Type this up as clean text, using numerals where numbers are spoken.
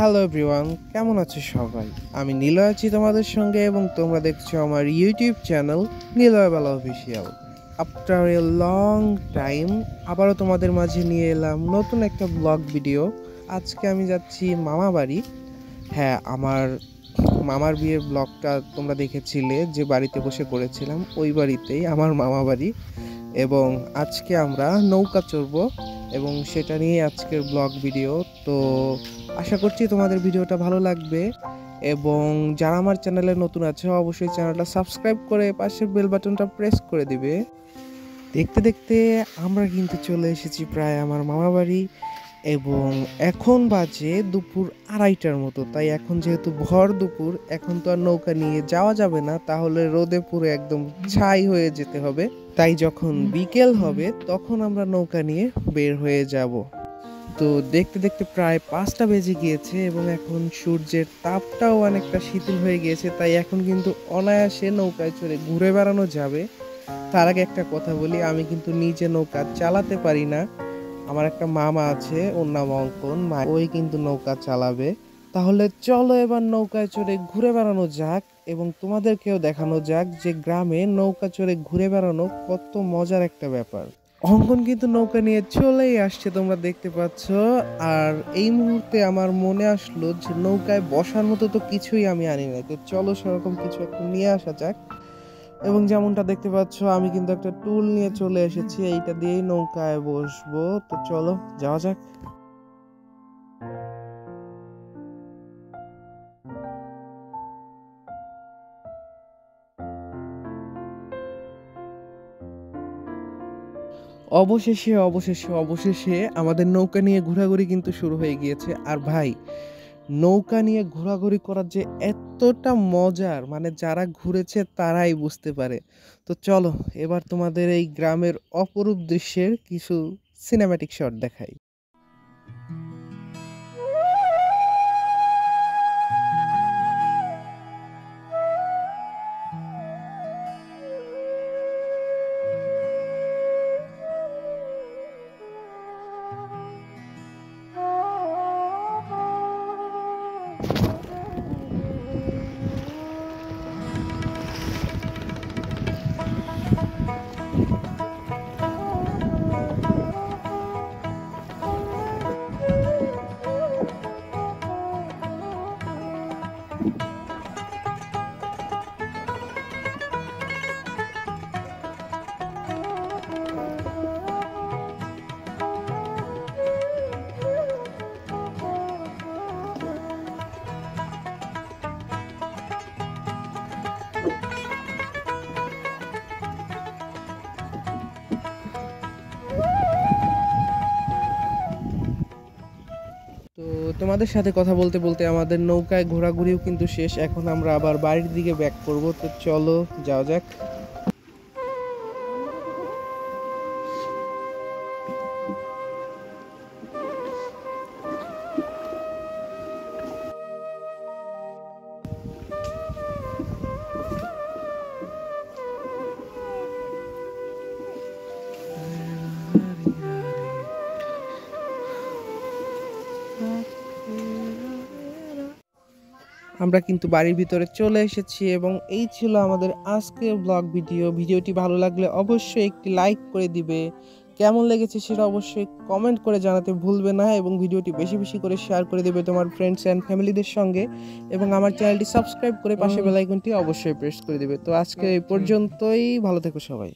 Hello everyone, কেমন আছো সবাই? আমি নিলয় আছি তোমাদের সঙ্গে এবং তোমরা দেখছো আমার YouTube channel Niloy Bala official. After a long time আবারও তোমাদের মাঝে নিয়ে এলাম নতুন একটা ব্লগ ভিডিও। আজকে আমি যাচ্ছি মামা বাড়ি। হ্যাঁ, আমার মামার বিয়ের ব্লগটা তোমরা দেখেছিলে, যে বাড়িতে বসে করেছিলাম ওই বাড়িতেই আমার মামা বাড়ি। এবং আজকে আমরা নৌকা চড়বো এবং সেটা নিয়ে আজকের ব্লগ ভিডিও। তো আশা করছি তোমাদের ভিডিওটা ভালো লাগবে এবং যারা আমার চ্যানেলে নতুন আছে অবশ্যই চ্যানেলটা সাবস্ক্রাইব করে পাশের বেল বাটনটা প্রেস করে দিবে। দেখতে দেখতে আমরা কিন্তু চলে এসেছি প্রায় আমার মামা বাড়ি এবং এখন বাজে দুপুর 2:30টার মতো। তাই এখন যেহেতু ভর দুপুর, এখন তো আর নৌকা নিয়ে যাওয়া যাবে না, তাহলে রোদে পুরো একদম ছাই হয়ে যেতে হবে। তাই যখন বিকেল হবে তখন আমরা নৌকা নিয়ে বের হয়ে যাব। তো দেখতে দেখতে প্রায় 5টা বেজে গিয়েছে এবং এখন সূর্যের তাপটাও অনেকটা শীতল হয়ে গিয়েছে, তাই এখন কিন্তু অনায়াসে নৌকায় চড়ে ঘুরে বেড়ানো যাবে। তার আগে একটা কথা বলি, আমি কিন্তু নিজে নৌকা চালাতে পারি না। আমার একটা মামা আছে, ওর নাম অঙ্কন, ওই কিন্তু নৌকা চালাবে। তাহলে চলো এবার নৌকায় চড়ে ঘুরে বেড়ানো যাক এবং তোমাদেরকেও দেখানো যাক যে গ্রামে নৌকা চড়ে ঘুরে বেড়ানো কত মজার একটা ব্যাপার। অঙ্কন কিন্তু নৌকা নিয়ে চলেই আসছে, তোমরা দেখতে পাচ্ছ। আর এই মুহূর্তে আমার মনে আসলো যে নৌকায় বসার মতো তো কিছুই আমি আনি নাই, তো চলো সেরকম কিছু একটা নিয়ে আসা যাক। এবং যেমনটা দেখতে পাচ্ছ আমি কিন্তু একটা টুল নিয়ে চলে এসেছি, এইটা দিয়েই নৌকায় বসবো। তো চলো যাওয়া যাক। অবশেষে অবশেষে অবশেষে আমাদের নৌকা নিয়ে ঘোরাঘুরি কিন্তু শুরু হয়ে গিয়েছে। আর ভাই, নৌকা নিয়ে ঘোরাঘুরি করার যে এতটা মজার, মানে যারা ঘুরেছে তারাই বুঝতে পারে। তো চলো এবার তোমাদের এই গ্রামের অপরূপ দৃশ্যের কিছু সিনেম্যাটিক শট দেখাই। তো তোমাদের সাথে কথা বলতে বলতে আমাদের নৌকায় ঘোরাঘুরিও কিন্তু শেষ, এখন আমরা আবার বাড়ির দিকে ব্যাক করব। তো চলো যাওয়া যাক। আমরা কিন্তু বাড়ির ভিতরে চলে এসেছি এবং এই ছিল আমাদের আজকের ব্লগ ভিডিও। ভিডিওটি ভালো লাগলে অবশ্যই একটি লাইক করে দিবে, কেমন লেগেছে সেটা অবশ্যই কমেন্ট করে জানাতে ভুলবে না এবং ভিডিওটি বেশি বেশি করে শেয়ার করে দিবে তোমার ফ্রেন্ডস অ্যান্ড ফ্যামিলিদের সঙ্গে এবং আমার চ্যানেলটি সাবস্ক্রাইব করে পাশে বেল আইকনটি অবশ্যই প্রেস করে দিবে। তো আজকে এই পর্যন্তই, ভালো থেকো সবাই।